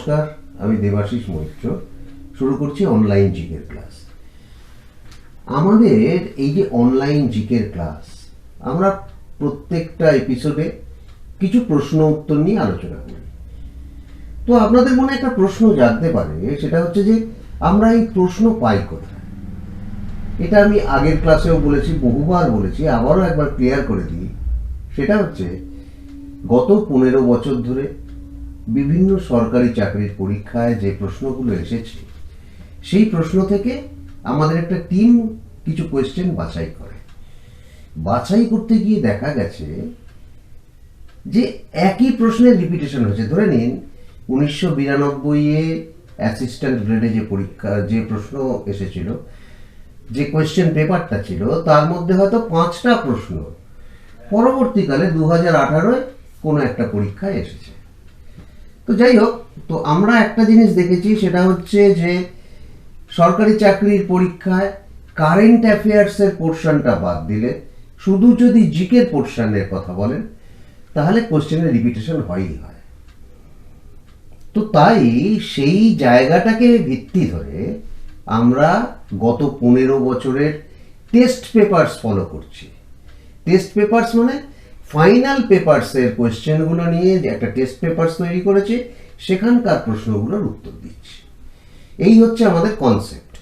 নমস্কার, আমি দেবাশিস মৈত্র। শুরু করছি অনলাইন জিকের ক্লাস। আমাদের এই যে অনলাইন জিকের ক্লাস, আমরা প্রত্যেকটা এপিসোডে কিছু প্রশ্ন উত্তর নিয়ে আলোচনা করি। তো আপনাদের মনে একটা প্রশ্ন জাগতে পারে, সেটা হচ্ছে যে আমরা এই প্রশ্ন পাই কোথায়। এটা আমি আগের ক্লাসেও বলেছি, বহুবার বলেছি, আবারও একবার ক্লিয়ার করে দিই। সেটা হচ্ছে গত 15 বছর ধরে বিভিন্ন সরকারি চাকরির পরীক্ষায় যে প্রশ্নগুলো এসেছে, সেই প্রশ্ন থেকে আমাদের একটা টিম কিছু কোয়েশ্চেন বাছাই করে। বাছাই করতে গিয়ে দেখা গেছে যে একই প্রশ্নের রিপিটেশন হয়েছে। ধরে নিন 1992-এ অ্যাসিস্ট্যান্ট গ্রেডে যে পরীক্ষা, যে প্রশ্ন এসেছিল, যে কোয়েশ্চেন পেপারটা ছিল, তার মধ্যে হয়তো 5টা প্রশ্ন পরবর্তীকালে 2018-এ কোনো একটা পরীক্ষায় এসেছে। তো যাই হোক, তো আমরা একটা জিনিস দেখেছি, সেটা হচ্ছে যে সরকারি চাকরির পরীক্ষায় কারেন্ট অ্যাফেয়ার্সের পোর্শনটা বাদ দিলে, শুধু যদি জিকের পোর্শনের কথা বলেন, তাহলে কোশ্চেনের রিপিটেশন হয়ই হয়। তো তাই সেই জায়গাটাকে ভিত্তি ধরে আমরা গত 15 বছরের টেস্ট পেপারস ফলো করছি। টেস্ট পেপারস মানে ফাইনাল পেপারসের কোয়েশ্চেনগুলো নিয়ে যে একটা টেস্ট পেপারস তৈরি করেছে, সেখানকার প্রশ্নগুলোর উত্তর দিচ্ছি। এই হচ্ছে আমাদের কনসেপ্ট।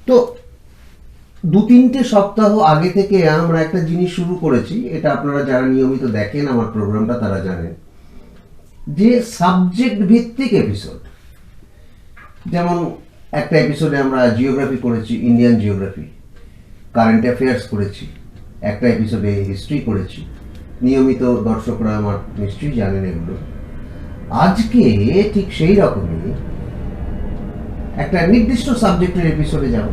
তো 2-3টে সপ্তাহ আগে থেকে আমরা একটা জিনিস শুরু করেছি। এটা আপনারা যারা নিয়মিত দেখেন আমার প্রোগ্রামটা, তারা জানেন যে সাবজেক্ট ভিত্তিক এপিসোড। যেমন একটা এপিসোডে আমরা জিওগ্রাফি করেছি, ইন্ডিয়ান জিওগ্রাফি, কারেন্ট অ্যাফেয়ার্স করেছি, একটা এপিসোডে হিস্ট্রি করেছি। নিয়মিত দর্শকরা আমার নিশ্চয়ই জানেন এগুলো। আজকে ঠিক সেই রকমই একটা নির্দিষ্ট সাবজেক্টের এপিসোডে যাব।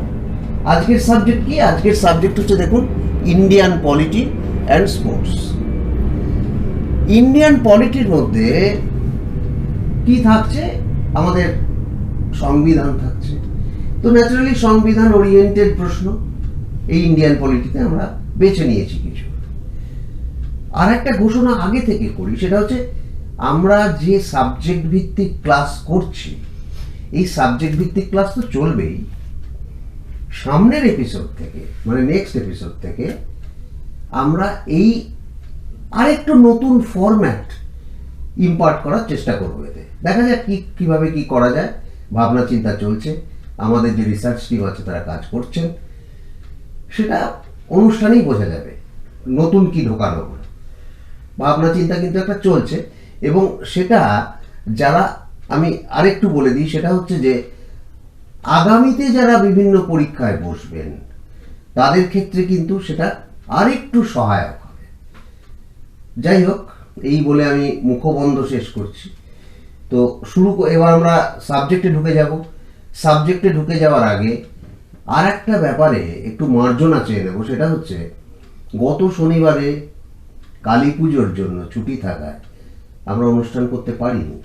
আজকের সাবজেক্ট কি? আজকের সাবজেক্ট হচ্ছে, দেখুন, Indian polity and sports. Indian পলিটির মধ্যে কি থাকছে? আমাদের সংবিধান থাকছে। তো ন্যাচারালি সংবিধান ওরিয়েন্টেড প্রশ্ন এই ইন্ডিয়ান পলিটিতে আমরা বেছে নিয়েছি কিছু। আর একটা ঘোষণা আগে থেকে করি, সেটা হচ্ছে আমরা যে সাবজেক্ট ভিত্তিক ক্লাস করছি, এই সাবজেক্ট ভিত্তিক ক্লাস তো চলবেই। সামনের এপিসোড থেকে, মানে নেক্সট এপিসোড থেকে, আমরা এই আরেকটু নতুন ফরম্যাট ইম্পার্ট করার চেষ্টা করবো। এতে দেখা যাক কিভাবে কি করা যায়। ভাবনা চিন্তা চলছে, আমাদের যে রিসার্চ টিম আছে তারা কাজ করছেন। সেটা অনুষ্ঠানেই বোঝা যাবে নতুন কি ঢোকানো হলো। ভাবনা চিন্তা কিন্তু একটা চলছে, এবং সেটা যারা, আমি আরেকটু বলে দিই, সেটা হচ্ছে যে আগামীতে যারা বিভিন্ন পরীক্ষায় বসবেন, তাদের ক্ষেত্রে কিন্তু সেটা আরেকটু সহায়ক হবে। যাই হোক, এই বলে আমি মুখবন্ধ শেষ করছি। তো এবার আমরা সাবজেক্টে ঢুকে যাব। সাবজেক্টে ঢুকে যাওয়ার আগে আর একটা ব্যাপারে একটু মার্জনা চেয়ে নেব। সেটা হচ্ছে গত শনিবারে কালী পুজোর জন্য ছুটি থাকায় আমরা অনুষ্ঠান করতে পারিনি।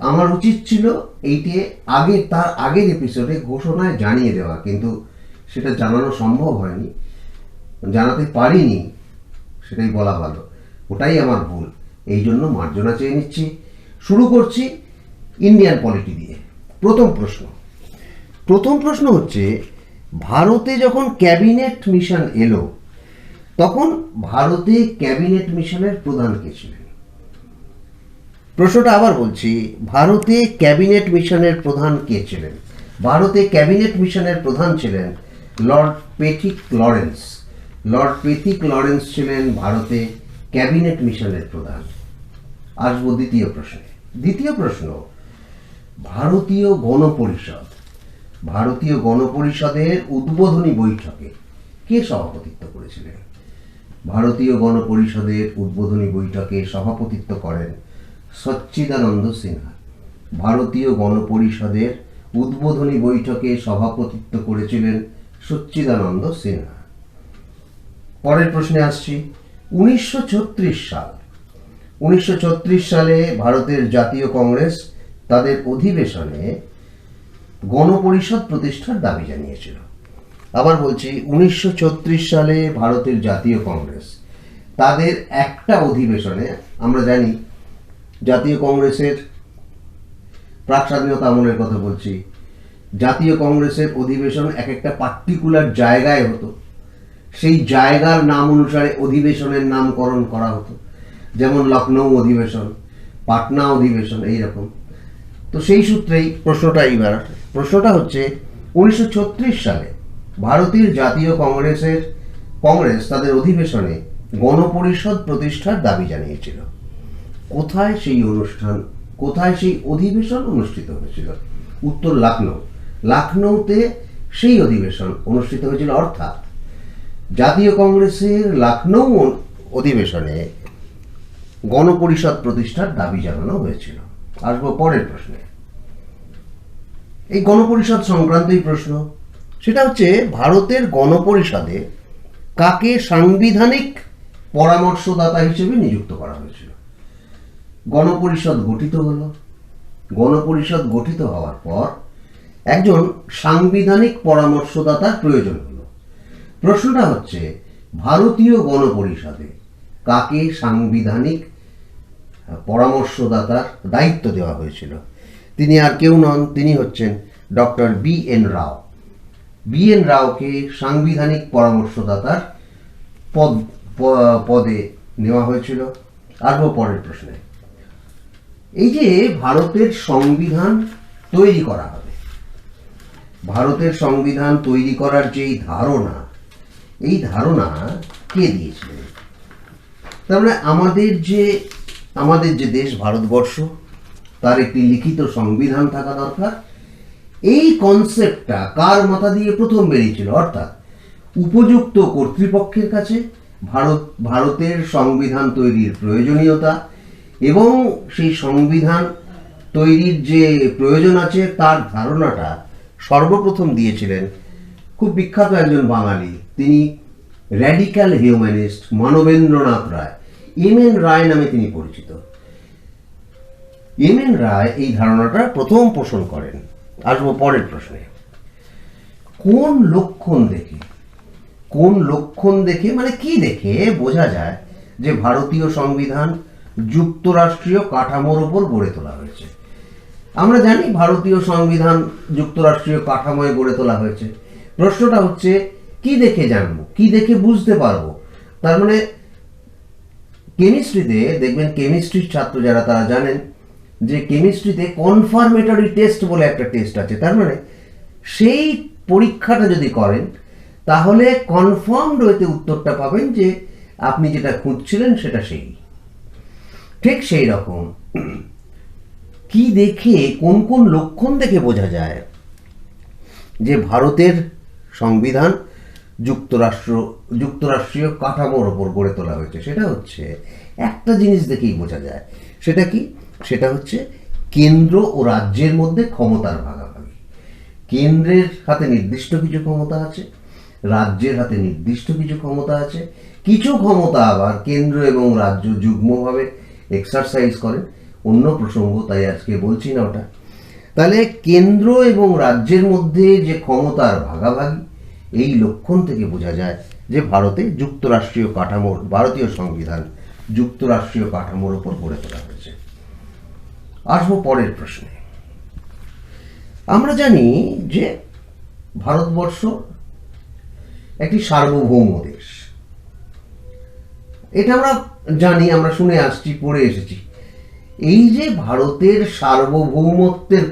আমার উচিত ছিল এইটে তার আগের এপিসোডে ঘোষণায় জানিয়ে দেওয়া, কিন্তু সেটা জানানো সম্ভব হয়নি, জানাতে পারিনি, সেটাই বলা ভালো। ওটাই আমার ভুল, এই জন্য মার্জনা চেয়ে নিচ্ছি। শুরু করছি ইন্ডিয়ান পলিটি দিয়ে। প্রথম প্রশ্ন হচ্ছে, ভারতে যখন ক্যাবিনেট মিশন এলো, তখন ভারতে ক্যাবিনেট মিশনের প্রধান কে ছিলেন? প্রশ্নটা আবার বলছি, ভারতে ক্যাবিনেট মিশনের প্রধান কে ছিলেন? ভারতে ক্যাবিনেট মিশনের প্রধান ছিলেন Lord Pethick Lawrence. Lord Pethick Lawrence ছিলেন ভারতে ক্যাবিনেট মিশনের প্রধান। আসবো দ্বিতীয় প্রশ্নে। দ্বিতীয় প্রশ্ন, ভারতীয় গণপরিষদের উদ্বোধনী বৈঠকে কে সভাপতিত্ব করেছিলেন? ভারতীয় গণপরিষদের উদ্বোধনী বৈঠকে সভাপতিত্ব করেন সচ্চিদানন্দ সিনহা। ভারতীয় গণপরিষদের উদ্বোধনী বৈঠকে সভাপতিত্ব করেছিলেন সচ্চিদানন্দ সিনহা। পরের প্রশ্নে আসছি। 1936 সালে ভারতের জাতীয় কংগ্রেস তাদের অধিবেশনে গণপরিষদ প্রতিষ্ঠার দাবি জানিয়েছিল। আবার বলছি, 1936 সালে ভারতের জাতীয় কংগ্রেস তাদের একটা অধিবেশনে, আমরা জানি জাতীয় কংগ্রেসের প্রাক স্বাধীনতা আমলের কথা বলছি, জাতীয় কংগ্রেসের অধিবেশন এক একটা পার্টিকুলার জায়গায় হতো, সেই জায়গার নাম অনুসারে অধিবেশনের নামকরণ করা হতো, যেমন লখনৌ অধিবেশন, পাটনা অধিবেশন, এইরকম। তো সেই সূত্রেই প্রশ্নটা হচ্ছে 1936 সালে ভারতীয় জাতীয় কংগ্রেস তাদের অধিবেশনে গণপরিষদ প্রতিষ্ঠার দাবি জানিয়েছিল। কোথায় সেই অধিবেশন অনুষ্ঠিত হয়েছিল? উত্তর লখনৌতে সেই অধিবেশন অনুষ্ঠিত হয়েছিল। অর্থাৎ জাতীয় কংগ্রেসের লখনৌ অধিবেশনে গণপরিষদ প্রতিষ্ঠার দাবি জানানো হয়েছিল। আসবো পরের প্রশ্নে। এই গণপরিষদ সংক্রান্তই প্রশ্ন। সেটা হচ্ছে ভারতের গণপরিষদে কাকে সাংবিধানিক পরামর্শদাতা হিসেবে নিযুক্ত করা হয়েছিল? গণপরিষদ গঠিত হওয়ার পর একজন সাংবিধানিক পরামর্শদাতার প্রয়োজন হলো। প্রশ্নটা হচ্ছে ভারতীয় গণপরিষদে কাকে সাংবিধানিক পরামর্শদাতার দায়িত্ব দেওয়া হয়েছিল? তিনি আর কেউ নন, তিনি হচ্ছেন ডক্টর বি.এন. রাও। বি.এন. রাওকে সাংবিধানিক পরামর্শদাতার পদে নেওয়া হয়েছিল। আসবো পরের প্রশ্নে। এই যে ভারতের সংবিধান তৈরি করা হবে, ভারতের সংবিধান তৈরি করার যে এই ধারণা কে দিয়েছিলেন? তার মানে আমাদের যে দেশ ভারতবর্ষ, তার একটি লিখিত সংবিধান থাকা দরকার। এই কনসেপ্টটা কার মাথা দিয়ে প্রথম বেরিয়েছিল? অর্থাৎ উপযুক্ত কর্তৃপক্ষের কাছে ভারতের সংবিধান তৈরির প্রয়োজনীয়তা এবং সেই সংবিধান তৈরির যে প্রয়োজন আছে তার ধারণাটা সর্বপ্রথম দিয়েছিলেন খুব বিখ্যাত একজন বাঙালি, তিনি র্যাডিক্যাল হিউম্যানিস্ট মানবেন্দ্রনাথ রায়, এম.এন. রায় নামে তিনি পরিচিত। এম.এন. রায় এই ধারণাটা প্রথম পোষণ করেন। আসবো পরের প্রশ্নে। কোন লক্ষণ দেখে মানে কি দেখে বোঝা যায় যে ভারতীয় সংবিধান যুক্তরাষ্ট্রীয় কাঠামোর উপর গড়ে তোলা হয়েছে? আমরা জানি ভারতীয় সংবিধান যুক্তরাষ্ট্রীয় কাঠামোয় গড়ে তোলা হয়েছে। প্রশ্নটা হচ্ছে কি দেখে জানবো, কি দেখে বুঝতে পারবো? তার মানে কেমিস্ট্রিতে দেখবেন, কেমিস্ট্রির ছাত্র যারা তারা জানেন যে কেমিস্ট্রিতে কনফার্মেটরি টেস্ট বলে একটা টেস্ট আছে। তার মানে সেই পরীক্ষাটা যদি করেন তাহলে কনফার্মড ওয়েতে উত্তরটা পাবেন যে আপনি যেটা খুঁজছিলেন সেটা ঠিক সেই রকম কি দেখে, কোন লক্ষণ দেখে বোঝা যায় যে ভারতের সংবিধান যুক্তরাষ্ট্রীয় কাঠামোর ওপর গড়ে তোলা হয়েছে? সেটা হচ্ছে একটা জিনিস দেখেই বোঝা যায়। সেটা কি? সেটা হচ্ছে কেন্দ্র ও রাজ্যের মধ্যে ক্ষমতার ভাগাভাগি। কেন্দ্রের হাতে নির্দিষ্ট কিছু ক্ষমতা আছে, রাজ্যের হাতে নির্দিষ্ট কিছু ক্ষমতা আছে, কিছু ক্ষমতা আবার কেন্দ্র এবং রাজ্য যুগ্মভাবে এক্সারসাইজ করেন। অন্য প্রসঙ্গ, তাই আজকে বলছি না ওটা। তাহলে কেন্দ্র এবং রাজ্যের মধ্যে যে ক্ষমতার ভাগাভাগি, এই লক্ষণ থেকে বোঝা যায় যে ভারতীয় সংবিধান যুক্তরাষ্ট্রীয় কাঠামোর উপর গড়ে তোলা হয়েছে। আসবো পরের প্রশ্নে। আমরা জানি যে ভারতবর্ষ একটি সার্বভৌম দেশ। এটা আমরা জানি, আমরা শুনে আসছি, পড়ে এসেছি। এই যে ভারতের সার্বভৌমত্বের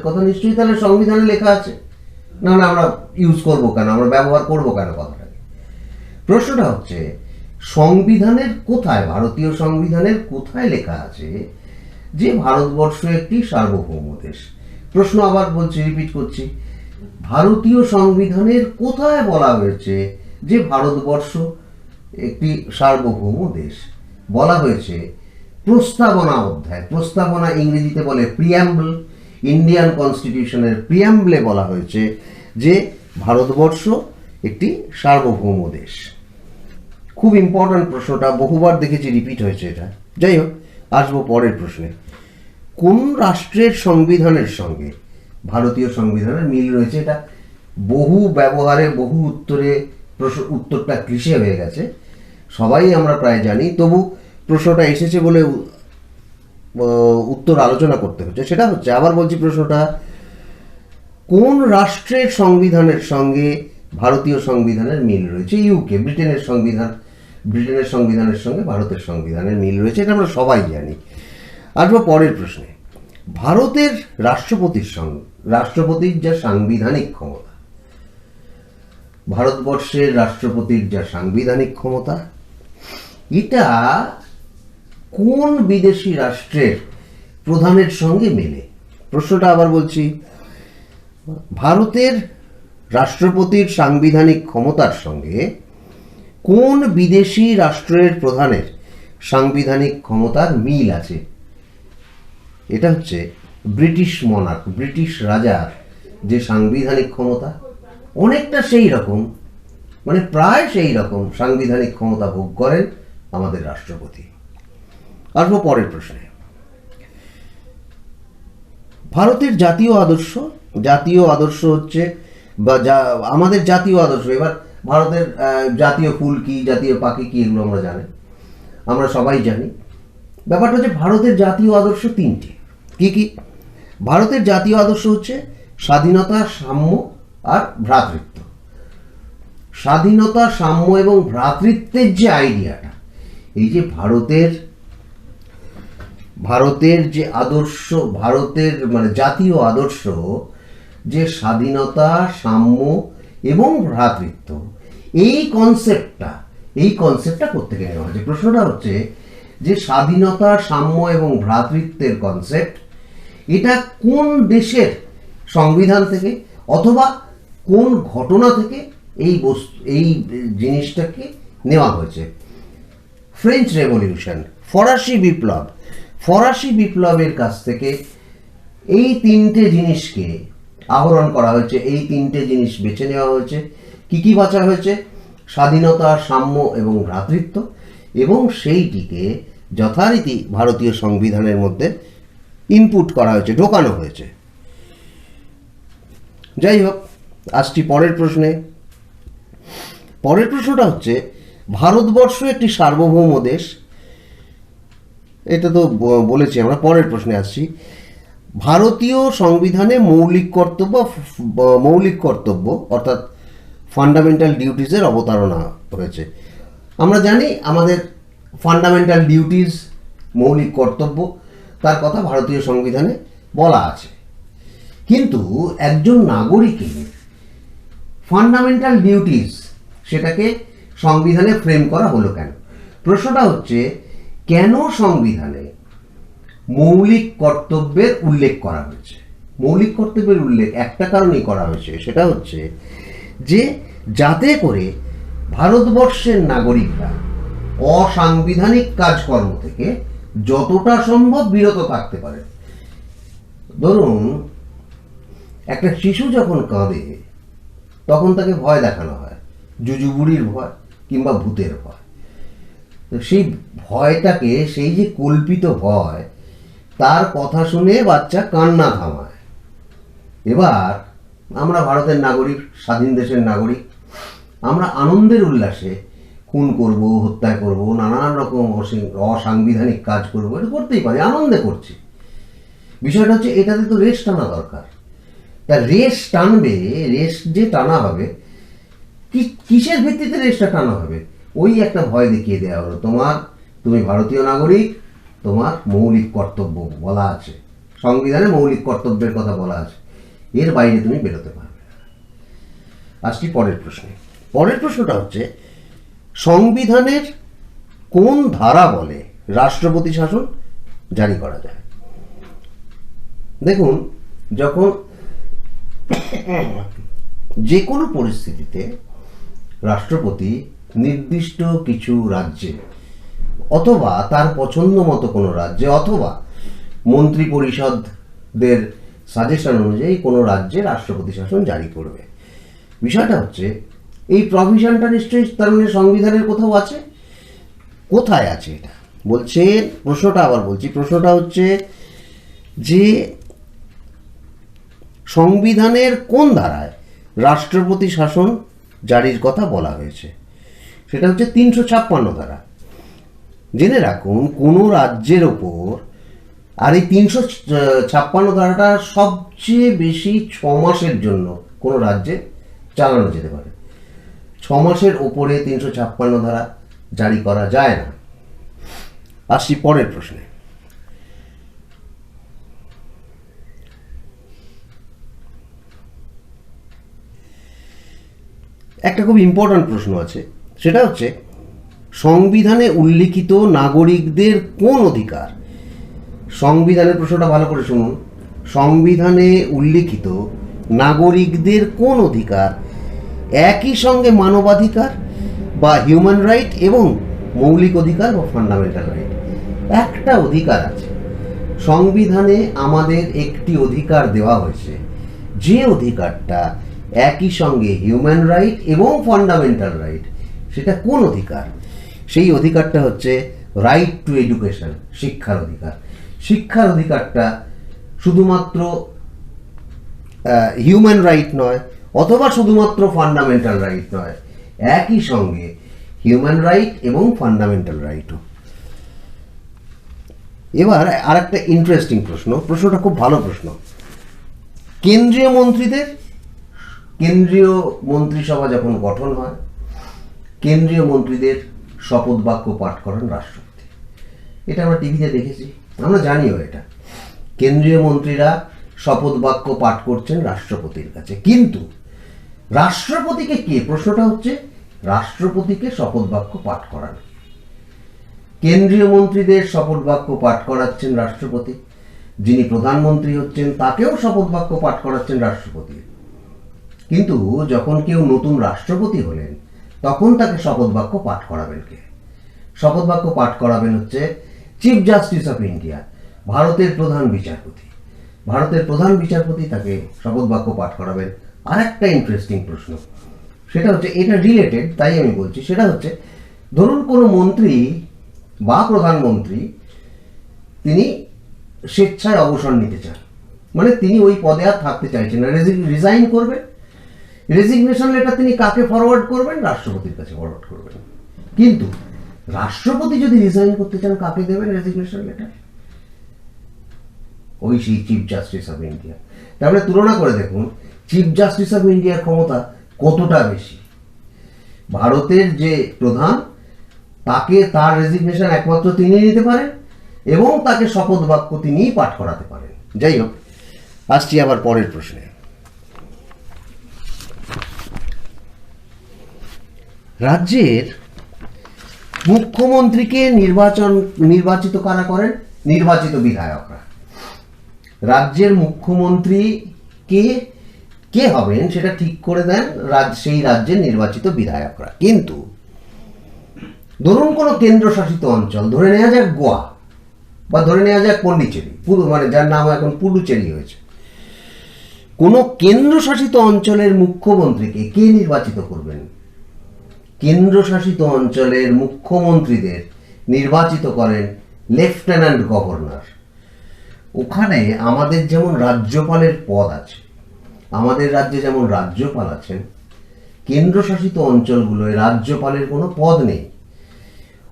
কথা নিশ্চয়ই তাহলে সংবিধানে লেখা আছে, না আমরা ইউজ করবো কেন, আমরা ব্যবহার করবো কেন কথাটাকে? প্রশ্নটা হচ্ছে ভারতীয় সংবিধানের কোথায় লেখা আছে যে ভারতবর্ষ একটি সার্বভৌম দেশ? প্রশ্ন আবার বলছি, রিপিট করছি, ভারতীয় সংবিধানের কোথায় বলা হয়েছে যে ভারতবর্ষ একটি সার্বভৌম দেশ? বলা হয়েছে প্রস্তাবনা অধ্যায়। প্রস্তাবনা ইংরেজিতে বলে প্রিয়াম্বল। ইন্ডিয়ান কনস্টিটিউশনের প্রিয়াম্বলে বলা হয়েছে যে ভারতবর্ষ একটি সার্বভৌম দেশ। খুব ইম্পর্ট্যান্ট প্রশ্নটা, বহুবার দেখেছি রিপিট হয়েছে এটা। যাই হোক, আসবো পরের প্রশ্নে। কোন রাষ্ট্রের সংবিধানের সঙ্গে ভারতীয় সংবিধানের মিল রয়েছে? এটা বহু ব্যবহারে, বহু উত্তরটা ক্লিশে হয়ে গেছে, সবাই আমরা প্রায় জানি। তবু প্রশ্নটা এসেছে বলে উত্তর আলোচনা করতে হচ্ছে, সেটা হচ্ছে, আবার বলছি প্রশ্নটা, কোন রাষ্ট্রের সংবিধানের সঙ্গে ভারতীয় সংবিধানের মিল রয়েছে? ইউকে, ব্রিটেনের সংবিধানের সঙ্গে ভারতের সংবিধানের মিল রয়েছে, এটা আমরা সবাই জানি। আসবো পরের প্রশ্নে। ভারতের রাষ্ট্রপতির যা সাংবিধানিক ক্ষমতা, ভারতবর্ষের রাষ্ট্রপতির যা সাংবিধানিক ক্ষমতা, এটা কোন বিদেশি রাষ্ট্রের প্রধানের সঙ্গে মেলে? প্রশ্নটা আবার বলছি, ভারতের রাষ্ট্রপতির সাংবিধানিক ক্ষমতার সঙ্গে কোন বিদেশি রাষ্ট্রের প্রধানের সাংবিধানিক ক্ষমতার মিল আছে? এটা হচ্ছে ব্রিটিশ মনার্ক, ব্রিটিশ রাজার যে সাংবিধানিক ক্ষমতা, অনেকটা সেই রকম, মানে প্রায় সেই রকম সাংবিধানিক ক্ষমতা ভোগ করেন আমাদের রাষ্ট্রপতি। আসবো পরের প্রশ্নে। ভারতের জাতীয় আদর্শ হচ্ছে, বা আমাদের জাতীয় আদর্শ, এবার ভারতের জাতীয় ফুল কি, জাতীয় পাখি কি, এগুলো আমরা সবাই জানি। ব্যাপারটা হচ্ছে ভারতের জাতীয় আদর্শ তিনটি। কি কি? ভারতের জাতীয় আদর্শ হচ্ছে স্বাধীনতা, সাম্য আর ভ্রাতৃত্ব। স্বাধীনতা, সাম্য এবং ভ্রাতৃত্বের যে আইডিয়াটা, এই যে ভারতের যে আদর্শ, ভারতের মানে জাতীয় আদর্শ, যে স্বাধীনতা, সাম্য এবং ভ্রাতৃত্ব, এই কনসেপ্টটা কোত্থেকে নেওয়া হয়েছে? প্রশ্নটা হচ্ছে যে স্বাধীনতা, সাম্য এবং ভ্রাতৃত্বের কনসেপ্ট, এটা কোন দেশের সংবিধান থেকে অথবা কোন ঘটনা থেকে এই জিনিসটাকে নেওয়া হয়েছে? ফ্রেঞ্চ রেভলিউশন, ফরাসি বিপ্লবের কাছ থেকে এই তিনটে জিনিসকে আহরণ করা হয়েছে, এই তিনটে জিনিস বেছে নেওয়া হয়েছে। কি কি বাঁচা হয়েছে? স্বাধীনতা, সাম্য এবং ভ্রাতৃত্ব, এবং সেইটিকে যথারীতি ভারতীয় সংবিধানের মধ্যে ইনপুট করা হয়েছে, ঢোকানো হয়েছে। যাই হোক, আসছি পরের প্রশ্নে। পরের প্রশ্নটা হচ্ছে, ভারতবর্ষ একটি সার্বভৌম দেশ, এটা তো বলেছি আমরা। পরের প্রশ্নে আসছি। ভারতীয় সংবিধানে মৌলিক কর্তব্য অর্থাৎ ফান্ডামেন্টাল ডিউটিজের অবতারণা হয়েছে। আমরা জানি আমাদের ফান্ডামেন্টাল ডিউটিজ, মৌলিক কর্তব্য, তার কথা ভারতীয় সংবিধানে বলা আছে। কিন্তু একজন নাগরিকের ফান্ডামেন্টাল ডিউটিজ, সেটাকে সংবিধানে ফ্রেম করা হলো কেন? প্রশ্নটা হচ্ছে, কেন সংবিধানে মৌলিক কর্তব্যের উল্লেখ করা হয়েছে? মৌলিক কর্তব্যের উল্লেখ একটা কারণেই করা হয়েছে, সেটা হচ্ছে যে যাতে করে ভারতবর্ষের নাগরিকরা অসাংবিধানিক কাজকর্ম থেকে যতটা সম্ভব বিরত থাকতে পারে। ধরুন, একটা শিশু যখন কাঁদে, তখন তাকে ভয় দেখানো হয়, জুজুবুড়ির ভয় কিংবা ভূতের ভয়। তো সেই ভয়টাকে, সেই যে কল্পিত ভয়, তার কথা শুনে বাচ্চা কান্না থামায়। এবার আমরা ভারতের নাগরিক, স্বাধীন দেশের নাগরিক, আমরা আনন্দের উল্লাসে খুন করব, হত্যা করব, নানান রকম অসাংবিধানিক কাজ করব, এটা করতেই পারি, আনন্দে করছি। বিষয়টা হচ্ছে এটাতে তো রেশ টানা দরকার। তা রেশ যে টানা হবে, কিসের ভিত্তিতে রেশটা টানা হবে? ওই একটা ভয় দেখিয়ে দেওয়া হলো, তুমি ভারতীয় নাগরিক, তোমার মৌলিক কর্তব্য বলা আছে, সংবিধানে মৌলিক কর্তব্যের কথা বলা আছে, এর বাইরে তুমি বেরোতে পারবে না। আসছি পরের প্রশ্নে। পরের প্রশ্নটা হচ্ছে, সংবিধানের কোন ধারা বলে রাষ্ট্রপতি শাসন জারি করা যায়? দেখুন, যখন যে কোনো পরিস্থিতিতে রাষ্ট্রপতি নির্দিষ্ট কিছু রাজ্যে অথবা তার পছন্দ মতো কোনো রাজ্যে অথবা মন্ত্রী পরিষদদের সাজেশন অনুযায়ী কোনো রাজ্যে রাষ্ট্রপতি শাসন জারি করবে। বিষয়টা হচ্ছে, এই প্রভিশনটা নিশ্চয়ই তার মানে সংবিধানের কোথাও আছে। কোথায় আছে এটা বলছে? প্রশ্নটা আবার বলছি, প্রশ্নটা হচ্ছে যে সংবিধানের কোন ধারায় রাষ্ট্রপতি শাসন জারির কথা বলা হয়েছে? সেটা হচ্ছে 356 ধারা। জেনে রাখুন কোনো রাজ্যের ওপর, আর এই 356 ধারাটা সবচেয়ে বেশি 6 মাসের জন্য কোনো রাজ্যে চালানো যেতে পারে। 6 মাসের ওপরে 356 ধারা জারি করা যায় না। আসছি পরের প্রশ্নে। একটা খুব ইম্পর্ট্যান্ট প্রশ্ন আছে, সেটা হচ্ছে সংবিধানে উল্লিখিত নাগরিকদের কোন অধিকার, সংবিধানের প্রশ্নটা ভালো করে শুনুন, সংবিধানে উল্লিখিত নাগরিকদের কোন অধিকার একই সঙ্গে মানবাধিকার বা হিউম্যান রাইট এবং মৌলিক অধিকার বা ফান্ডামেন্টাল রাইট। একটা অধিকার আছে, সংবিধানে আমাদের একটি অধিকার দেওয়া হয়েছে, যে অধিকারটা একই সঙ্গে হিউম্যান রাইট এবং ফান্ডামেন্টাল রাইট। সেটা কোন অধিকার? সেই অধিকারটা হচ্ছে রাইট টু এডুকেশন, শিক্ষার অধিকার। শিক্ষার অধিকারটা শুধুমাত্র হিউম্যান রাইট নয়, অথবা শুধুমাত্র ফান্ডামেন্টাল রাইট নয়, একই সঙ্গে হিউম্যান রাইট এবং ফান্ডামেন্টাল রাইটও। এবার আর একটা ইন্টারেস্টিং প্রশ্ন, প্রশ্নটা খুব ভালো প্রশ্ন। কেন্দ্রীয় মন্ত্রিসভা যখন গঠন হয়, কেন্দ্রীয় মন্ত্রীদের শপথ বাক্য পাঠ করেন রাষ্ট্রপতি। এটা আমরা টিভিতে দেখেছি, আমরা জানিও এটা। কেন্দ্রীয় মন্ত্রীরা শপথ বাক্য পাঠ করছেন রাষ্ট্রপতির কাছে, কিন্তু রাষ্ট্রপতিকে কে, প্রশ্নটা হচ্ছে রাষ্ট্রপতিকে শপথ বাক্য পাঠ করান। কেন্দ্রীয় মন্ত্রীদের শপথ বাক্য পাঠ করাচ্ছেন রাষ্ট্রপতি, যিনি প্রধানমন্ত্রী হচ্ছেন তাকেও শপথ বাক্য পাঠ করাচ্ছেন রাষ্ট্রপতি। কিন্তু যখন কেউ নতুন রাষ্ট্রপতি হলেন, তখন তাকে শপথ বাক্য পাঠ করাবেন কে? শপথ বাক্য পাঠ করাবেন হচ্ছে চিফ জাস্টিস অফ ইন্ডিয়া, ভারতের প্রধান বিচারপতি। ভারতের প্রধান বিচারপতি তাকে শপথ বাক্য পাঠ করাবেন। আর একটা ইন্টারেস্টিং প্রশ্ন, সেটা হচ্ছে, এটা রিলেটেড তাই আমি বলছি, সেটা হচ্ছে ধরুন কোনো মন্ত্রী বা প্রধানমন্ত্রী তিনি স্বেচ্ছায় অবসর নিতে চান, মানে তিনি ওই পদে আর থাকতে চাইছেন না, রিজাইন করবেন। রেজিগনেশন লেটার তিনি কাকে ফরওয়ার্ড করবেন? রাষ্ট্রপতির কাছে ফরওয়ার্ড করবেন। কিন্তু রাষ্ট্রপতি যদি রিজাইন করতে চান, কাকে দেবেন রেজিগনেশন লেটার? ওই সেই চিফ জাস্টিস অফ ইন্ডিয়া। তাহলে তুলনা করে দেখুন চিফ জাস্টিস অফ ইন্ডিয়ার ক্ষমতা কতটা বেশি। ভারতের যে প্রধান, তাকে তার রেজিগনেশন একমাত্র তিনি নিতে পারেন এবং তাকে শপথ বাক্য তিনিই পাঠ করাতে পারেন। যাই হোক, আসছি আবার পরের প্রশ্নে। রাজ্যের মুখ্যমন্ত্রীকে নির্বাচিত কারা করেন? নির্বাচিত বিধায়করা। রাজ্যের মুখ্যমন্ত্রী কে হবেন সেটা ঠিক করে দেন সেই রাজ্যের নির্বাচিত বিধায়করা। কিন্তু ধরুন কোনো কেন্দ্রশাসিত অঞ্চল, ধরে নেওয়া যাক গোয়া, বা ধরে নেওয়া যাক পন্ডিচেরি, মানে যার নাম এখন পুডুচেরি হয়েছে। কোনো কেন্দ্রশাসিত অঞ্চলের মুখ্যমন্ত্রীকে কে নির্বাচিত করবেন? কেন্দ্রশাসিত অঞ্চলের মুখ্যমন্ত্রীদের নির্বাচিত করেন লেফটেন্যান্ট গভর্নর। ওখানে আমাদের যেমন রাজ্যপালের পদ আছে, আমাদের রাজ্যে যেমন রাজ্যপাল আছেন, কেন্দ্রশাসিত অঞ্চলগুলোয় রাজ্যপালের কোনো পদ নেই।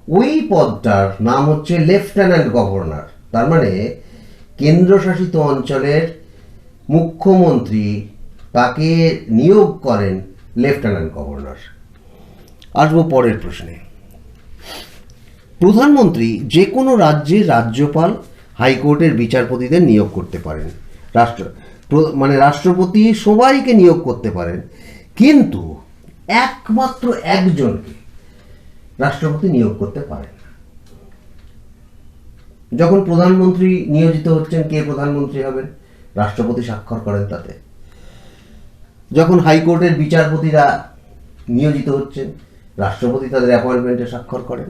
ওই পদটার নাম হচ্ছে লেফটেন্যান্ট গভর্নর। তার মানে কেন্দ্রশাসিত অঞ্চলের মুখ্যমন্ত্রী তাকে নিয়োগ করেন লেফটেন্যান্ট গভর্নর। আসবো পরের প্রশ্নে। প্রধানমন্ত্রী যে কোনো রাজ্যের রাজ্যপাল, হাইকোর্টের বিচারপতিদের নিয়োগ করতে পারেন। রাষ্ট্রপতি সবাইকে নিয়োগ করতে পারেন, কিন্তু একমাত্র একজনকে রাষ্ট্রপতি নিয়োগ করতে পারেন না। যখন প্রধানমন্ত্রী নিয়োজিত হচ্ছেন, কে প্রধানমন্ত্রী হবেন? রাষ্ট্রপতি স্বাক্ষর করেন তাতে। যখন হাইকোর্টের বিচারপতিরা নিয়োজিত হচ্ছেন, রাষ্ট্রপতি তাদের অ্যাপয়েন্টমেন্টে স্বাক্ষর করেন।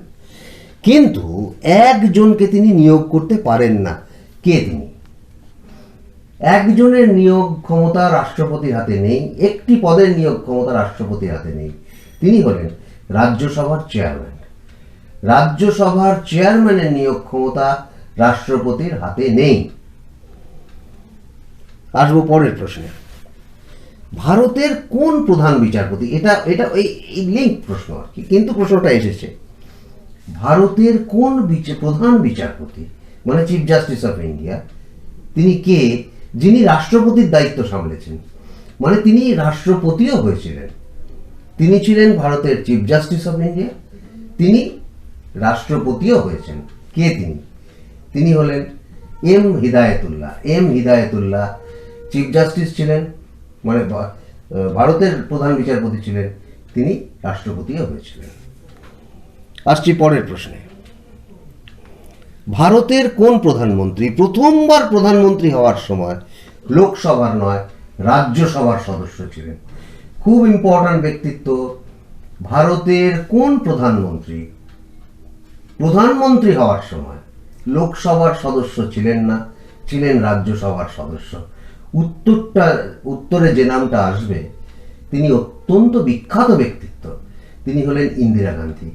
কিন্তু একজনকে তিনি নিয়োগ করতে পারেন না। কে তিনি? একজনের নিয়োগ ক্ষমতা রাষ্ট্রপতির হাতে নেই, একটি পদের নিয়োগ ক্ষমতা রাষ্ট্রপতির হাতে নেই। তিনি হলেন রাজ্যসভার চেয়ারম্যান। রাজ্যসভার চেয়ারম্যানের নিয়োগ ক্ষমতা রাষ্ট্রপতির হাতে নেই। আসবো পরের প্রশ্নে। ভারতের কোন প্রধান বিচারপতি, এটা এই লিঙ্ক প্রশ্ন আর কি, কিন্তু প্রশ্নটা এসেছে, ভারতের কোন প্রধান বিচারপতি মানে চিফ জাস্টিস অফ ইন্ডিয়া তিনি কে, যিনি রাষ্ট্রপতির দায়িত্ব সামলেছেন, মানে তিনি রাষ্ট্রপতিও হয়েছিলেন। তিনি ছিলেন ভারতের চিফ জাস্টিস অফ ইন্ডিয়া, তিনি রাষ্ট্রপতিও হয়েছেন। কে তিনি? তিনি হলেন এম হিদায়তুল্লাহ। এম হিদায়তুল্লাহ চিফ জাস্টিস ছিলেন, মানে ভারতের প্রধান বিচারপতি ছিলেন, তিনি রাষ্ট্রপতিও হয়েছিলেন। আসছি পরের প্রশ্নে। ভারতের কোন প্রধানমন্ত্রী প্রথমবার প্রধানমন্ত্রী হওয়ার সময় লোকসভার নয় রাজ্যসভার সদস্য ছিলেন? খুব ইম্পর্ট্যান্ট ব্যক্তিত্ব। ভারতের কোন প্রধানমন্ত্রী প্রধানমন্ত্রী হওয়ার সময় লোকসভার সদস্য ছিলেন না, ছিলেন রাজ্যসভার সদস্য? উত্তরে যে নামটা আসবে তিনি অত্যন্ত বিখ্যাত ব্যক্তিত্ব। তিনি হলেন ইন্দিরা গান্ধী,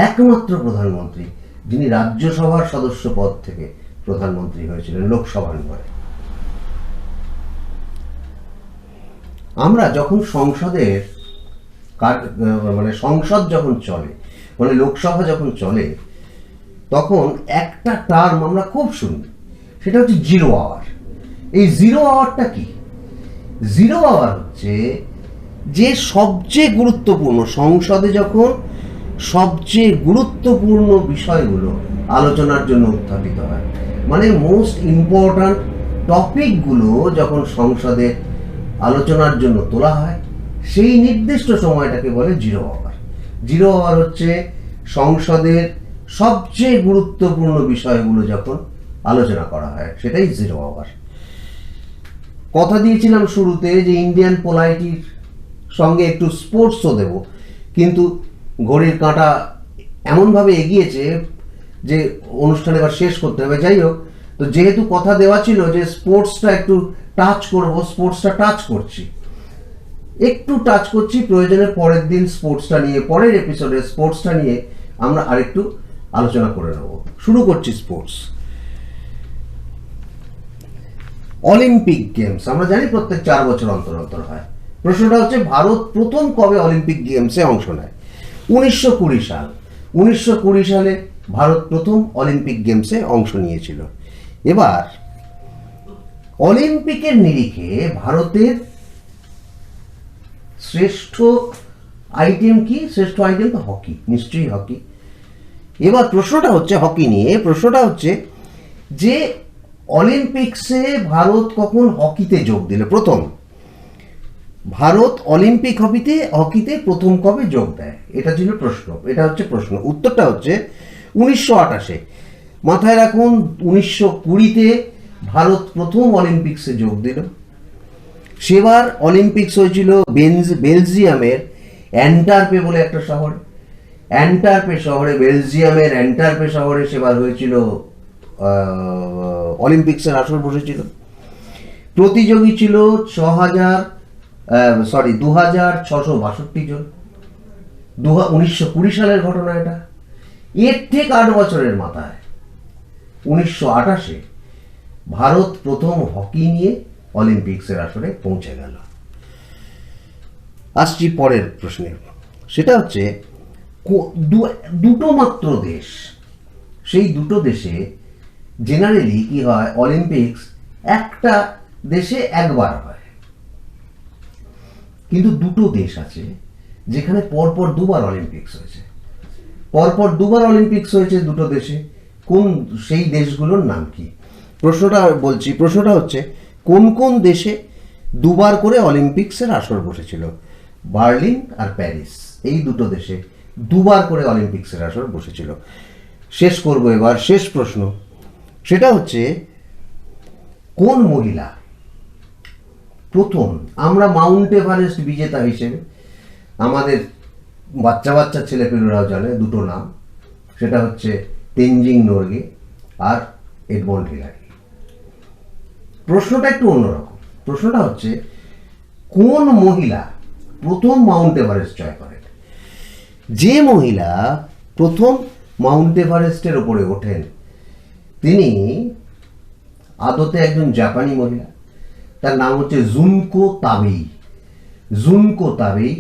একমাত্র প্রধানমন্ত্রী যিনি রাজ্যসভার সদস্য পদ থেকে প্রধানমন্ত্রী হয়েছিলেন, লোকসভার নয়। আমরা যখন সংসদের সংসদ যখন চলে, মানে লোকসভা যখন চলে, তখন একটা টার্ম আমরা খুব শুনি, সেটা হচ্ছে জিরো আওয়ার। এই জিরো আওয়ারটা কি? জিরো আওয়ার হচ্ছে যে সবচেয়ে গুরুত্বপূর্ণ, সংসদে যখন সবচেয়ে গুরুত্বপূর্ণ বিষয়গুলো আলোচনার জন্য উত্থাপিত হয়, মানে মোস্ট ইম্পর্ট্যান্ট টপিকগুলো যখন সংসদে আলোচনার জন্য তোলা হয়, সেই নির্দিষ্ট সময়টাকে বলে জিরো আওয়ার। জিরো আওয়ার হচ্ছে সংসদের সবচেয়ে গুরুত্বপূর্ণ বিষয়গুলো যখন আলোচনা করা হয়, সেটাই জিরো আওয়ার। কথা দিয়েছিলাম শুরুতে যে ইন্ডিয়ান পোলাইটির সঙ্গে একটু স্পোর্টসও দেব, কিন্তু ঘড়ির কাঁটা এমনভাবে এগিয়েছে যে অনুষ্ঠান এবার শেষ করতে হবে। যাই হোক, তো যেহেতু কথা দেওয়া ছিল যে স্পোর্টসটা একটু টাচ করব, স্পোর্টসটা টাচ করছি, একটু টাচ করছি। প্রয়োজনে পরের দিন স্পোর্টসটা নিয়ে, পরের এপিসোডে স্পোর্টসটা নিয়ে আমরা আরেকটু আলোচনা করে নেব। শুরু করছি স্পোর্টস। অলিম্পিক গেমস আমরা জানি প্রত্যেক 4 বছর অন্তর অন্তর হয়। প্রশ্নটা হচ্ছে ভারত প্রথম কবে অলিম্পিক গেমসে অংশ নেয়? 1920 সাল। 1920 সালে ভারত প্রথম অলিম্পিক গেমসে অংশ নিয়েছিল। এবার অলিম্পিকের নিরিখে ভারতের শ্রেষ্ঠ আইটেম কি? শ্রেষ্ঠ আইটেম তো হকি, নিশ্চয়ই হকি। এবার প্রশ্নটা হচ্ছে হকি নিয়ে। প্রশ্নটা হচ্ছে যে অলিম্পিক্সে ভারত কখন হকিতে যোগ দিল? প্রথম ভারত অলিম্পিক হকিতে প্রথম কবে যোগ দেয়? এটা ছিল প্রশ্ন, এটা হচ্ছে প্রশ্ন। উত্তরটা হচ্ছে 1928-এ। মাথায় রাখুন, 1920-তে ভারত প্রথম অলিম্পিক্সে যোগ দিল। সেবার অলিম্পিক্স হয়েছিল বেলজিয়ামের অ্যান্টার্পে বলে একটা শহরে। অ্যান্টার্পে শহরে, বেলজিয়ামের অ্যান্টার্পে শহরে সেবার হয়েছিল অলিম্পিক্সের আসর বসেছিল। প্রতিযোগী ছিল 2662 জন। 1920 সালের ঘটনা এটা। এর ঠিক 8 বছরের মাথায় 1928-এ ভারত প্রথম হকি নিয়ে অলিম্পিক্সের আসরে পৌঁছে গেল। আসছি পরের প্রশ্নে। সেটা হচ্ছে দুটো মাত্র দেশ, সেই দুটো দেশে জেনারেলি কি হয়, অলিম্পিক্স একটা দেশে একবার হয়, কিন্তু দুটো দেশ আছে যেখানে পরপর দুবার অলিম্পিক্স হয়েছে। পরপর দুবার অলিম্পিক্স হয়েছে দুটো দেশে। কোন সেই দেশগুলোর নাম কি? প্রশ্নটা হচ্ছে কোন কোন দেশে দুবার করে অলিম্পিক্সের আসর বসেছিল? বার্লিন আর প্যারিস, এই দুটো দেশে দুবার করে অলিম্পিক্সের আসর বসেছিল। শেষ করব এবার, শেষ প্রশ্ন। সেটা হচ্ছে কোন মহিলা প্রথম, আমরা মাউন্ট এভারেস্ট বিজেতা হিসেবে, আমাদের বাচ্চা ছেলেপেলেরাও জানে দুটো নাম, সেটা হচ্ছে তেনজিং নোরগে আর এডমন্ড হিলারি। প্রশ্নটা একটু অন্যরকম। প্রশ্নটা হচ্ছে কোন মহিলা প্রথম মাউন্ট এভারেস্ট জয় করেন? যে মহিলা প্রথম মাউন্ট এভারেস্টের ওপরে ওঠেন তিনি আদতে একজন জাপানি মহিলা। তার নাম হচ্ছে জুনকো তাবেই। জুনকো তাবেই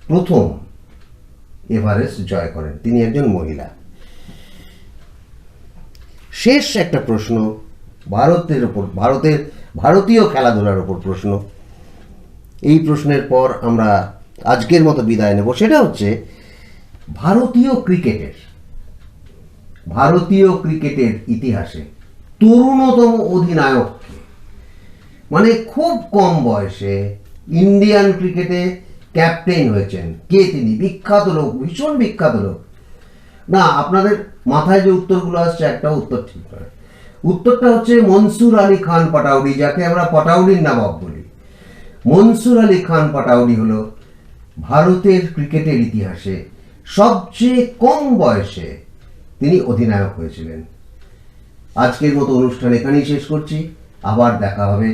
প্রথম এভারেস্ট জয় করেন। তিনি একজন মহিলা। শেষ একটা প্রশ্ন ভারতীয় খেলাধুলার উপর প্রশ্ন। এই প্রশ্নের পর আমরা আজকের মতো বিদায় নেব। সেটা হচ্ছে ভারতীয় ক্রিকেটের ইতিহাসে তরুণতম অধিনায়ক, মানে খুব কম বয়সে ইন্ডিয়ান ক্রিকেটে ক্যাপ্টেন হয়েছেন কে? তিনি বিখ্যাত লোক, ভীষণ বিখ্যাত লোক। না, আপনাদের মাথায় যে উত্তরগুলো আসছে একটা উত্তর ঠিক করে। উত্তরটা হচ্ছে মনসুর আলী খান পাটাউডি, যাকে আমরা পাটাউডির নবাব বলি। মনসুর আলী খান পাটাউডি হলো ভারতের ক্রিকেটের ইতিহাসে সবচেয়ে কম বয়সে তিনি অধিনায়ক হয়েছিলেন। আজকের মতো অনুষ্ঠান এখানেই শেষ করছি। আবার দেখা হবে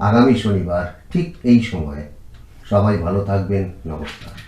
আগামী শনিবার ঠিক এই সময়ে। সবাই ভালো থাকবেন। নমস্কার।